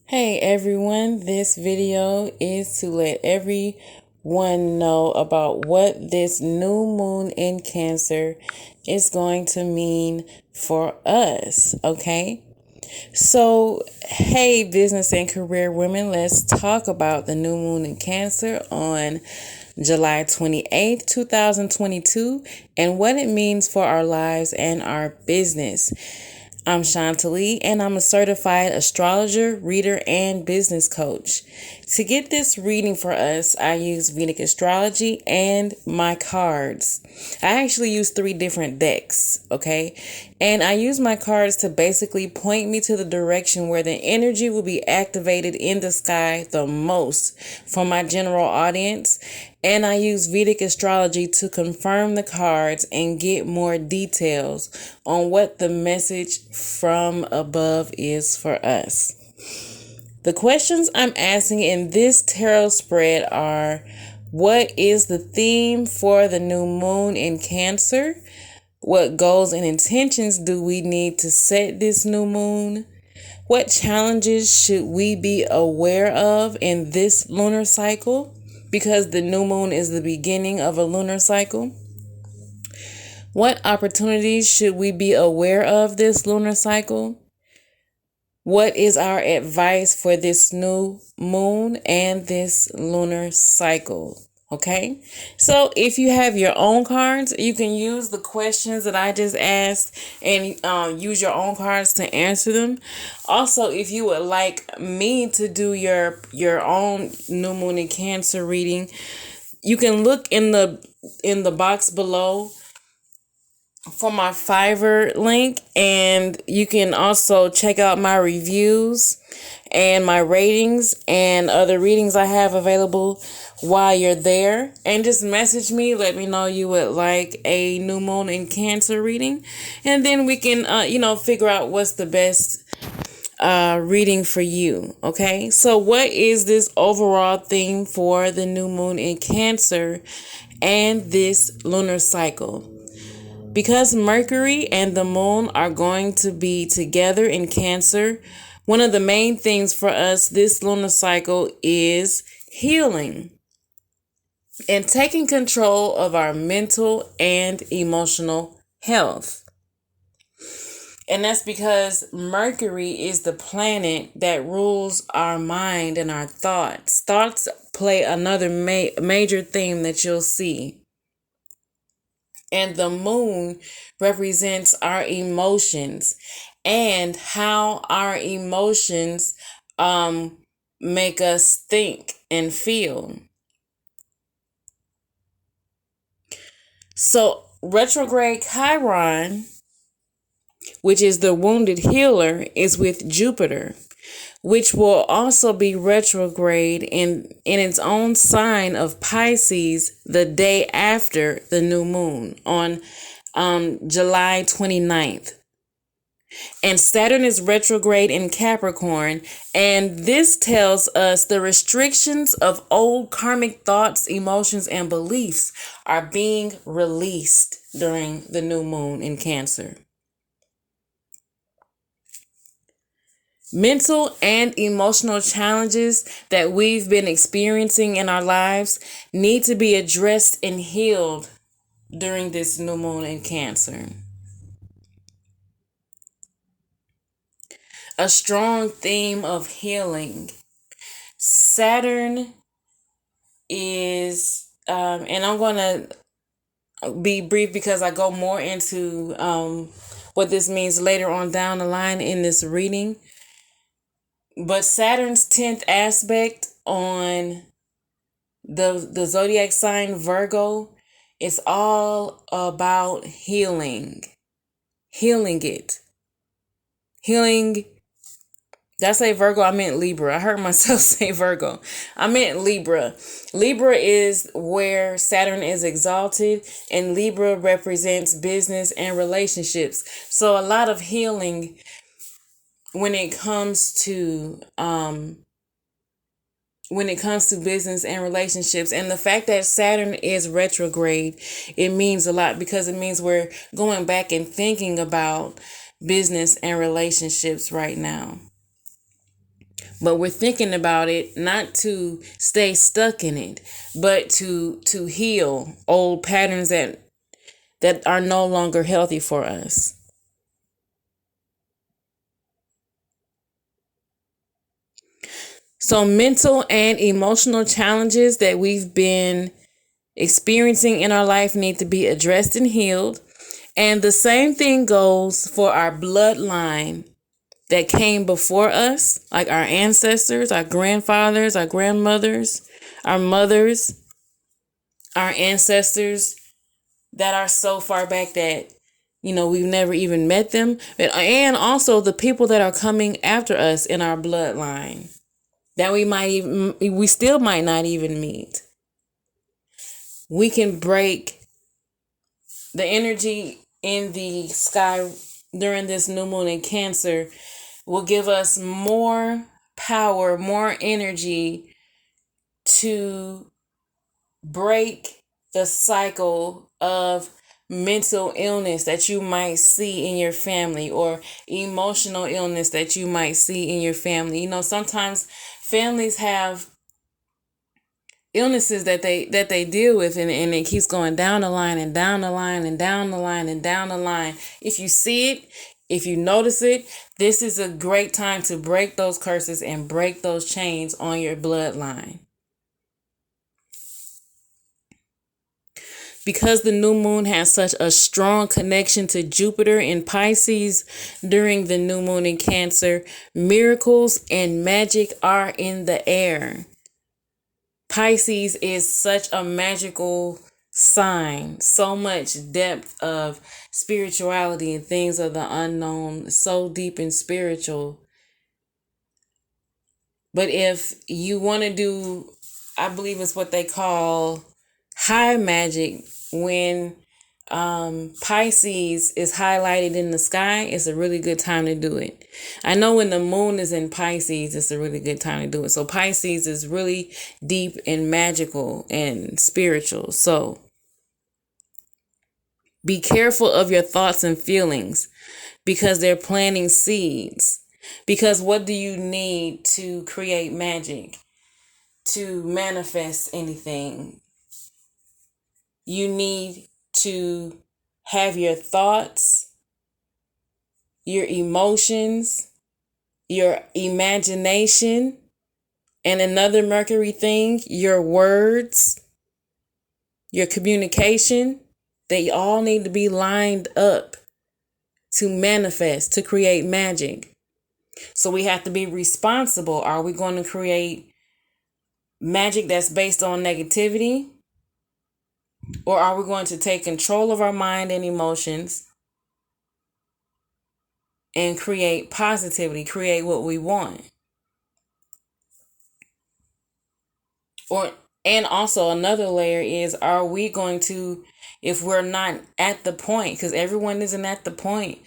Hey everyone, this video is to let everyone know about what this new moon in Cancer is going to mean for us, okay? So, hey business and career women, let's talk about the new moon in Cancer on July 28th, 2022, and what it means for our lives and our business. I'm Chantilly and I'm a certified astrologer, reader, and business coach. To get this reading for us, I use Vedic astrology and my cards. I actually use 3 different decks, okay? And I use my cards to basically point me to the direction where the energy will be activated in the sky the most for my general audience. And I use Vedic astrology to confirm the cards and get more details on what the message from above is for us. The questions I'm asking in this tarot spread are: what is the theme for the new moon in Cancer? What goals and intentions do we need to set this new moon? What challenges should we be aware of in this lunar cycle? Because the new moon is the beginning of a lunar cycle. What opportunities should we be aware of this lunar cycle? What is our advice for this new moon and this lunar cycle? Okay, so if you have your own cards, you can use the questions that I just asked and use your own cards to answer them. Also, if you would like me to do your own new moon in Cancer reading, you can look in the box below for my Fiverr link, and you can also check out my reviews and my ratings and other readings I have available while you're there. And just message me, let me know you would like a new moon in Cancer reading, and then we can figure out what's the best reading for you. Okay, so what is this overall theme for the new moon in Cancer and this lunar cycle? Because Mercury and the moon are going to be together in Cancer, one of the main things for us this lunar cycle is healing and taking control of our mental and emotional health. And that's because Mercury is the planet that rules our mind and our thoughts. Thoughts play another major theme that you'll see. And the moon represents our emotions and how our emotions make us think and feel. So retrograde Chiron, which is the wounded healer, is with Jupiter, which will also be retrograde in its own sign of Pisces the day after the new moon on July 29th. And Saturn is retrograde in Capricorn, and this tells us the restrictions of old karmic thoughts, emotions, and beliefs are being released during the new moon in Cancer. Mental and emotional challenges that we've been experiencing in our lives need to be addressed and healed during this new moon in Cancer. A strong theme of healing. Saturn is, and I'm going to be brief because I go more into what this means later on down the line in this reading. But Saturn's 10th aspect on the zodiac sign Virgo is all about healing. Healing it. Healing. Did I say Virgo? I meant Libra. I heard myself say Virgo. I meant Libra. Libra is where Saturn is exalted, and Libra represents business and relationships. So a lot of healing when it comes to business and relationships. And the fact that Saturn is retrograde, it means a lot because it means we're going back and thinking about business and relationships right now. But we're thinking about it not to stay stuck in it, but to heal old patterns that are no longer healthy for us. So mental and emotional challenges that we've been experiencing in our life need to be addressed and healed. And the same thing goes for our bloodline that came before us, like our ancestors, our grandfathers, our grandmothers, our mothers, our ancestors that are so far back that, we've never even met them. And also the people that are coming after us in our bloodline that we still might not even meet. We can break the energy in the sky during this new moon in Cancer will give us more power, more energy to break the cycle of mental illness that you might see in your family, or emotional illness that you might see in your family. Sometimes families have illnesses that they deal with, and it keeps going down the line and down the line and down the line and down the line. If you see it, if you notice it, this is a great time to break those curses and break those chains on your bloodline. Because the new moon has such a strong connection to Jupiter in Pisces during the new moon in Cancer, miracles and magic are in the air. Pisces is such a magical sign, so much depth of spirituality and things of the unknown, so deep and spiritual. But if you want to do, I believe it's what they call high magic, when Pisces is highlighted in the sky, it's a really good time to do it. I know when the moon is in Pisces, it's a really good time to do it. So Pisces is really deep and magical and spiritual. So be careful of your thoughts and feelings, because they're planting seeds. Because what do you need to create magic, to manifest anything? You need to have your thoughts, your emotions, your imagination, and another Mercury thing, your words, your communication. They all need to be lined up to manifest, to create magic. So we have to be responsible. Are we going to create magic that's based on negativity? Or are we going to take control of our mind and emotions and create positivity, create what we want? And also another layer is, are we going to, if we're not at the point, because everyone isn't at the point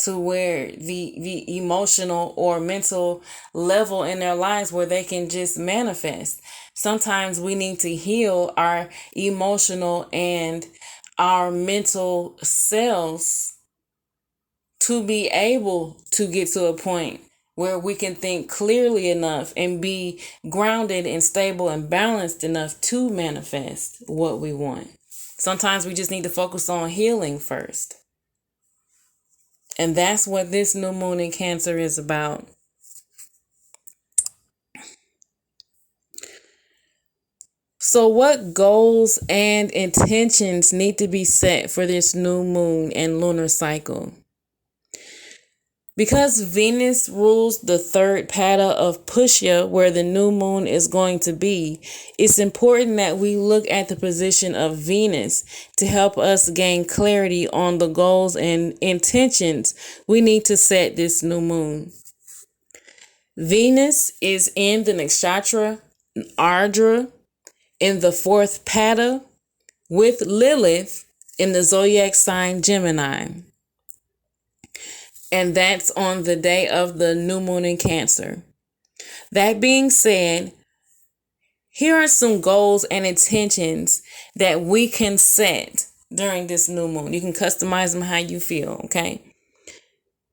to where the emotional or mental level in their lives where they can just manifest. Sometimes we need to heal our emotional and our mental selves to be able to get to a point where we can think clearly enough and be grounded and stable and balanced enough to manifest what we want. Sometimes we just need to focus on healing first. And that's what this new moon in Cancer is about. So what goals and intentions need to be set for this new moon and lunar cycle? Because Venus rules the third pada of Pushya, where the new moon is going to be, it's important that we look at the position of Venus to help us gain clarity on the goals and intentions we need to set this new moon. Venus is in the nakshatra Ardra in the fourth pada, with Lilith in the zodiac sign Gemini. And that's on the day of the new moon in Cancer. That being said, here are some goals and intentions that we can set during this new moon. You can customize them how you feel, okay?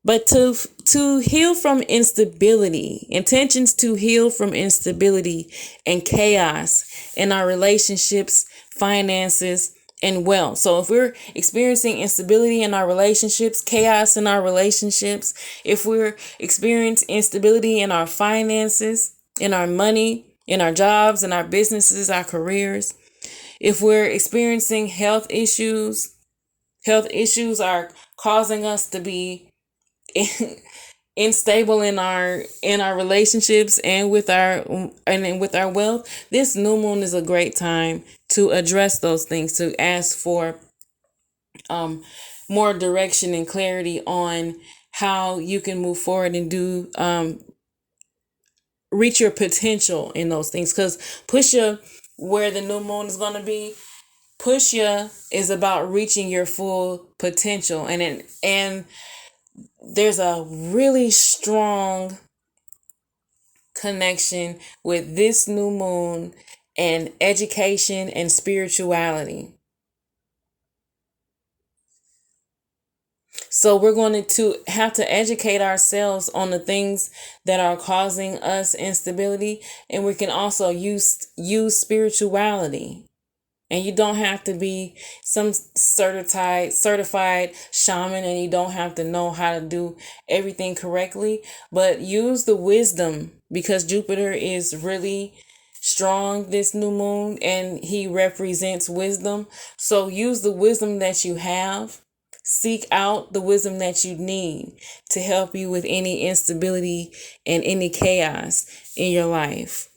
But to heal from instability, intentions to heal from instability and chaos in our relationships, finances, and wealth. So if we're experiencing instability in our relationships, chaos in our relationships, if we're experiencing instability in our finances, in our money, in our jobs, in our businesses, our careers, if we're experiencing health issues are causing us to be unstable in our relationships and with our wealth. This new moon is a great time to address those things, to ask for more direction and clarity on how you can move forward and do reach your potential in those things. Because Pusha, where the new moon is going to be, Pusha is about reaching your full potential, and there's a really strong connection with this new moon and education and spirituality. So we're going to have to educate ourselves on the things that are causing us instability, and we can also use spirituality. And you don't have to be some certified shaman, and you don't have to know how to do everything correctly, but use the wisdom, because Jupiter is really strong this new moon and he represents wisdom. So use the wisdom that you have. Seek out the wisdom that you need to help you with any instability and any chaos in your life.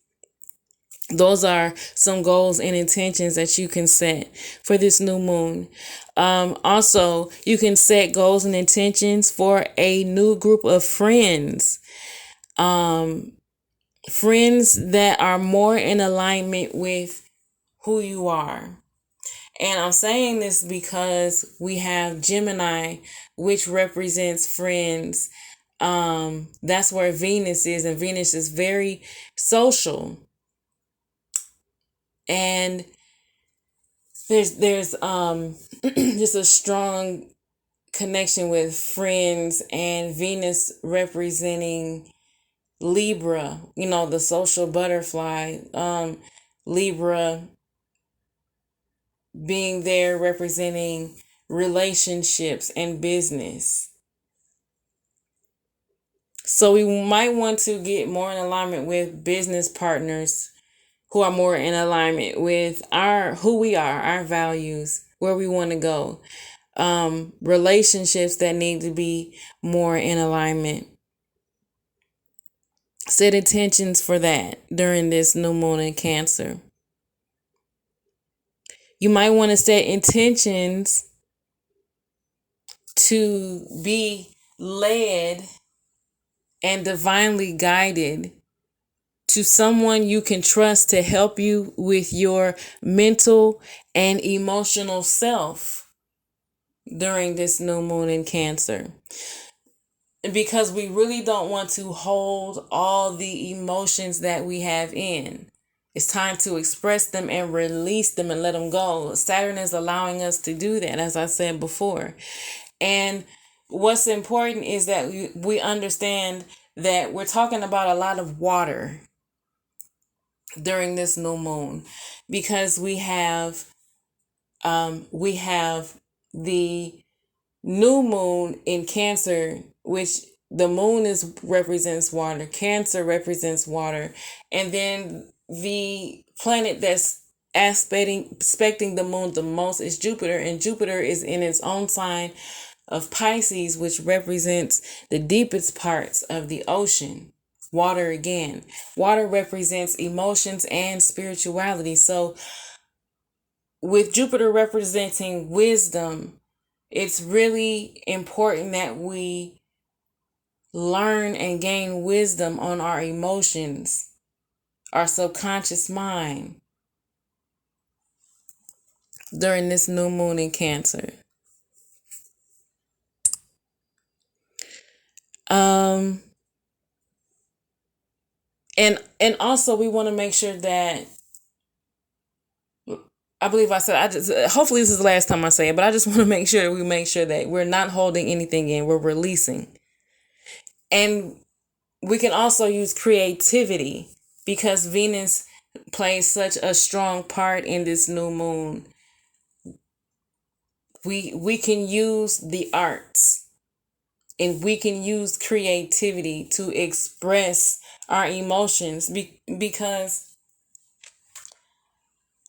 Those are some goals and intentions that you can set for this new moon. Also, you can set goals and intentions for a new group of friends. Friends that are more in alignment with who you are. And I'm saying this because we have Gemini, which represents friends. That's where Venus is, and Venus is very social. And there's just a strong connection with friends, and Venus representing Libra, the social butterfly. Libra being there representing relationships and business. So we might want to get more in alignment with business partners who are more in alignment with who we are, our values, where we want to go. Relationships that need to be more in alignment. Set intentions for that during this new moon in Cancer. You might want to set intentions to be led and divinely guided to someone you can trust to help you with your mental and emotional self during this new moon in Cancer. Because we really don't want to hold all the emotions that we have in. It's time to express them and release them and let them go. Saturn is allowing us to do that, as I said before. And what's important is that we understand that we're talking about a lot of water during this new moon, because we have the new moon in Cancer, which the moon represents water, Cancer represents water, and then the planet that's aspecting the moon the most is Jupiter, and Jupiter is in its own sign of Pisces, which represents the deepest parts of the ocean. Water again. Water represents emotions and spirituality. So with Jupiter representing wisdom, it's really important that we learn and gain wisdom on our emotions, our subconscious mind during this new moon in Cancer. And also we want to make sure that, I believe hopefully this is the last time I say it, but I just want to make sure that we make sure that we're not holding anything in, we're releasing. And we can also use creativity because Venus plays such a strong part in this new moon. We can use the arts and we can use creativity to express our emotions because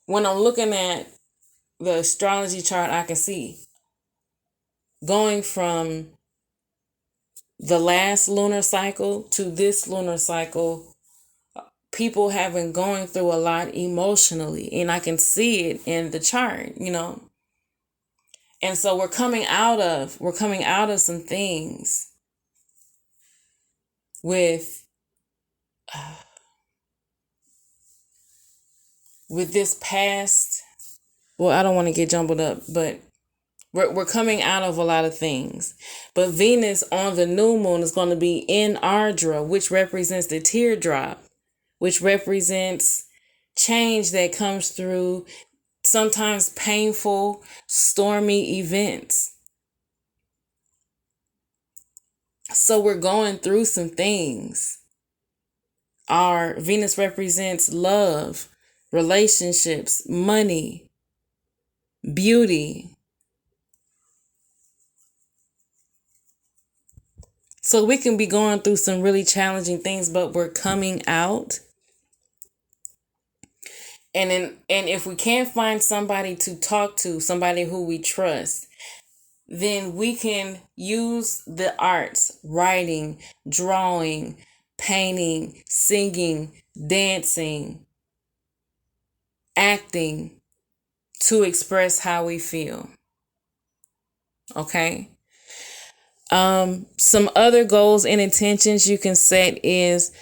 when I'm looking at the astrology chart, I can see going from the last lunar cycle to this lunar cycle, people have been going through a lot emotionally, and I can see it in the chart, And so we're coming out of some things with this past. Well, I don't want to get jumbled up, but we're coming out of a lot of things. But Venus on the new moon is going to be in Ardra, which represents the teardrop, which represents change that comes through sometimes painful, stormy events. So we're going through some things. Our Venus represents love, relationships, money, beauty. So we can be going through some really challenging things, but we're coming out. And if we can't find somebody to talk to, somebody who we trust, then we can use the arts, writing, drawing, painting, singing, dancing, acting to express how we feel. Okay? Some other goals and intentions you can set is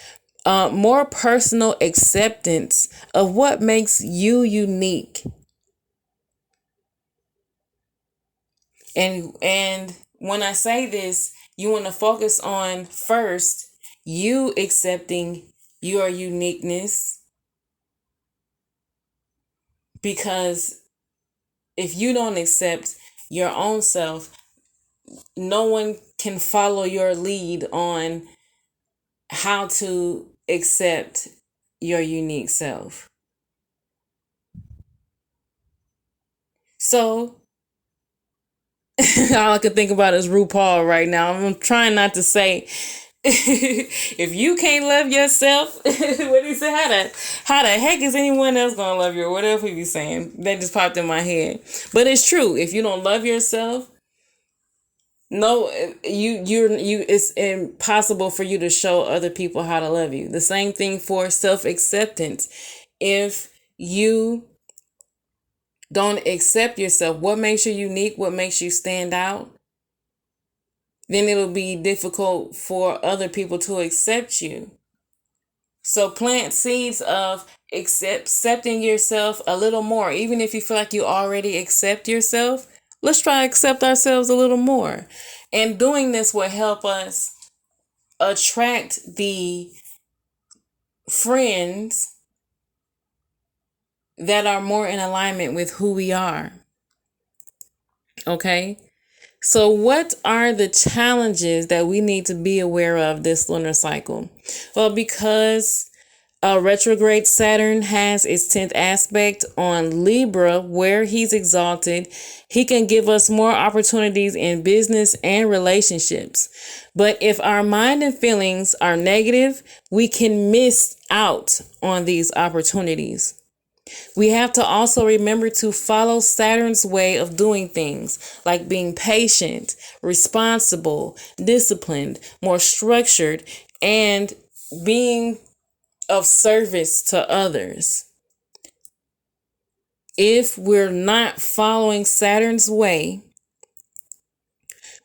more personal acceptance of what makes you unique. And when I say this, you want to focus on first you accepting your uniqueness, because if you don't accept your own self, no one can follow your lead on how to accept your unique self. So all I can think about is RuPaul right now. I'm trying not to say if you can't love yourself, what he said, how the heck is anyone else gonna love you, or whatever he be saying? That just popped in my head. But it's true. If you don't love yourself, no, it's impossible for you to show other people how to love you. The same thing for self-acceptance. If you don't accept yourself, what makes you unique, what makes you stand out, then it'll be difficult for other people to accept you. So plant seeds of accepting yourself a little more. Even if you feel like you already accept yourself, let's try to accept ourselves a little more. And doing this will help us attract the friends that are more in alignment with who we are. Okay? So what are the challenges that we need to be aware of this lunar cycle? Well, because retrograde Saturn has its 10th aspect on Libra, where he's exalted, he can give us more opportunities in business and relationships. But if our mind and feelings are negative, we can miss out on these opportunities. We have to also remember to follow Saturn's way of doing things, like being patient, responsible, disciplined, more structured, and being of service to others. If we're not following Saturn's way,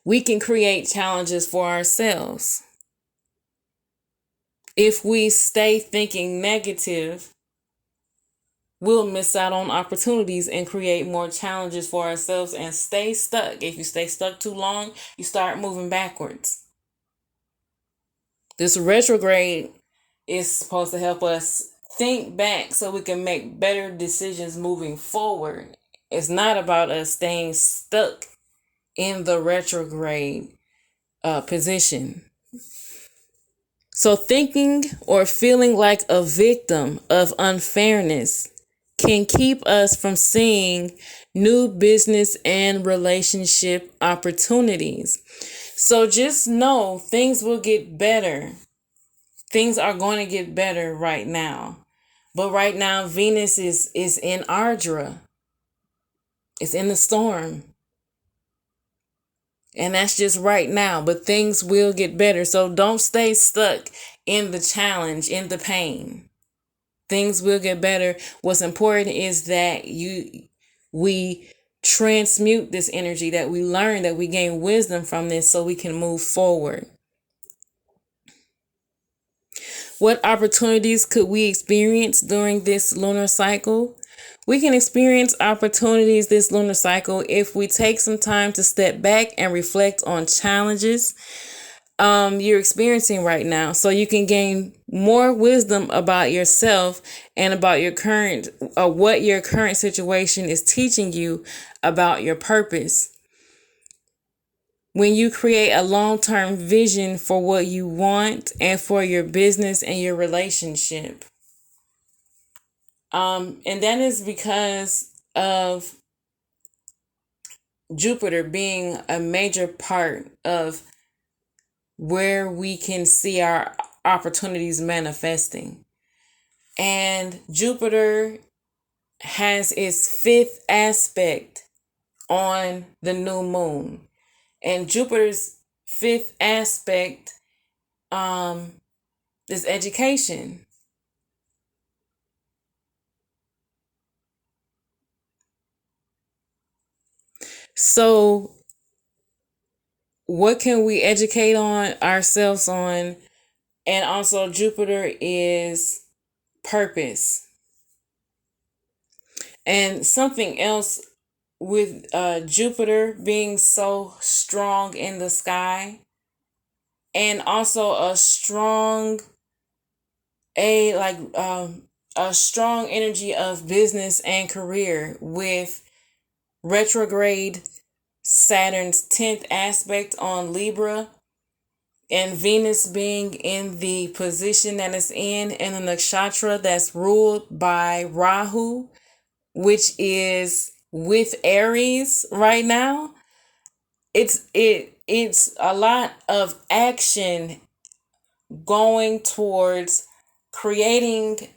we can create challenges for ourselves. If we stay thinking negative, we'll miss out on opportunities and create more challenges for ourselves and stay stuck. If you stay stuck too long, you start moving backwards. This retrograde is supposed to help us think back so we can make better decisions moving forward. It's not about us staying stuck in the retrograde position. So thinking or feeling like a victim of unfairness can keep us from seeing new business and relationship opportunities. So just know things will get better. Things are going to get better right now. But right now, Venus is in Ardra. It's in the storm. And that's just right now. But things will get better. So don't stay stuck in the challenge, in the pain. Things will get better. What's important is that we transmute this energy, that we learn, that we gain wisdom from this so we can move forward. What opportunities could we experience during this lunar cycle? We can experience opportunities this lunar cycle if we take some time to step back and reflect on challenges you're experiencing right now, so you can gain more wisdom about yourself and about your current what your current situation is teaching you about your purpose. When you create a long-term vision for what you want and for your business and your relationship, and that is because of Jupiter being a major part of where we can see our opportunities manifesting. And Jupiter has its fifth aspect on the new moon. And Jupiter's fifth aspect is education. So what can we educate on ourselves on? And also Jupiter is purpose. And something else with Jupiter being so strong in the sky, and also a strong energy of business and career with retrograde Saturn's 10th aspect on Libra, and Venus being in the position that it's in the nakshatra that's ruled by Rahu, which is with Aries right now. It's a lot of action going towards create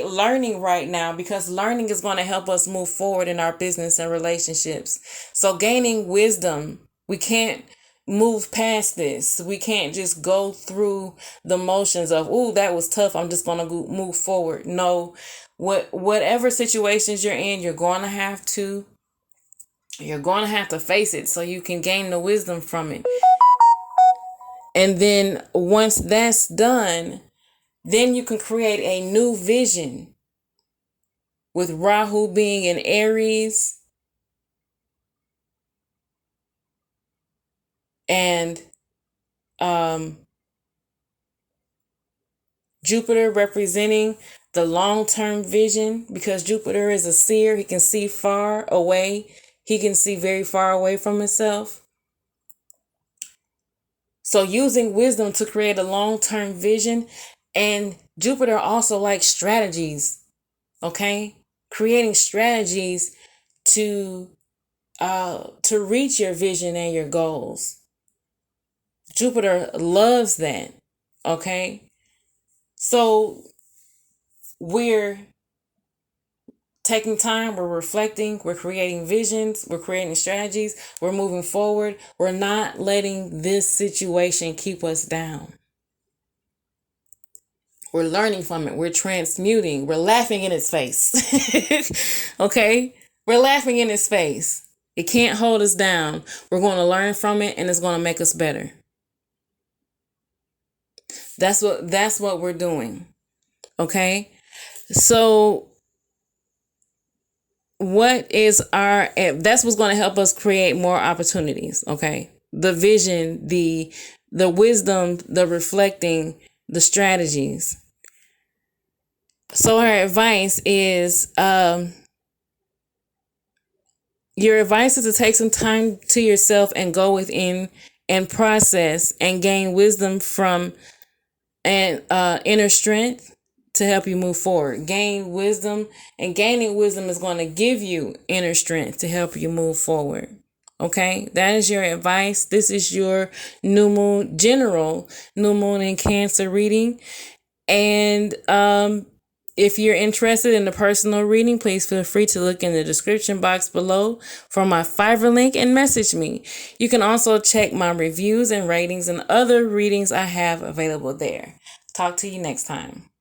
learning right now, because learning is going to help us move forward in our business and relationships. So gaining wisdom, we can't move past this. We can't just go through the motions of, "Ooh, that was tough, I'm just going to move forward." No, whatever situations you're in, you're going to have to face it so you can gain the wisdom from it. And then once that's done, then you can create a new vision with Rahu being in Aries and Jupiter representing the long-term vision, because Jupiter is a seer. He can see far away. He can see very far away from himself. So using wisdom to create a long-term vision. And Jupiter also likes strategies. Okay? Creating strategies to reach your vision and your goals. Jupiter loves that. Okay? So we're taking time, we're reflecting, we're creating visions, we're creating strategies, we're moving forward. We're not letting this situation keep us down. We're learning from it. We're transmuting. We're laughing in its face. Okay? We're laughing in its face. It can't hold us down. We're going to learn from it, and it's going to make us better. That's what we're doing. Okay? So that's what's going to help us create more opportunities. Okay? The vision, the wisdom, the reflecting, the strategies. So our advice is, your advice is to take some time to yourself and go within and process and gain wisdom from and inner strength to help you move forward. Gain wisdom, and gaining wisdom is going to give you inner strength to help you move forward. Okay, that is your advice. This is your general new moon in Cancer reading. And if you're interested in the personal reading, please feel free to look in the description box below for my Fiverr link and message me. You can also check my reviews and ratings and other readings I have available there. Talk to you next time.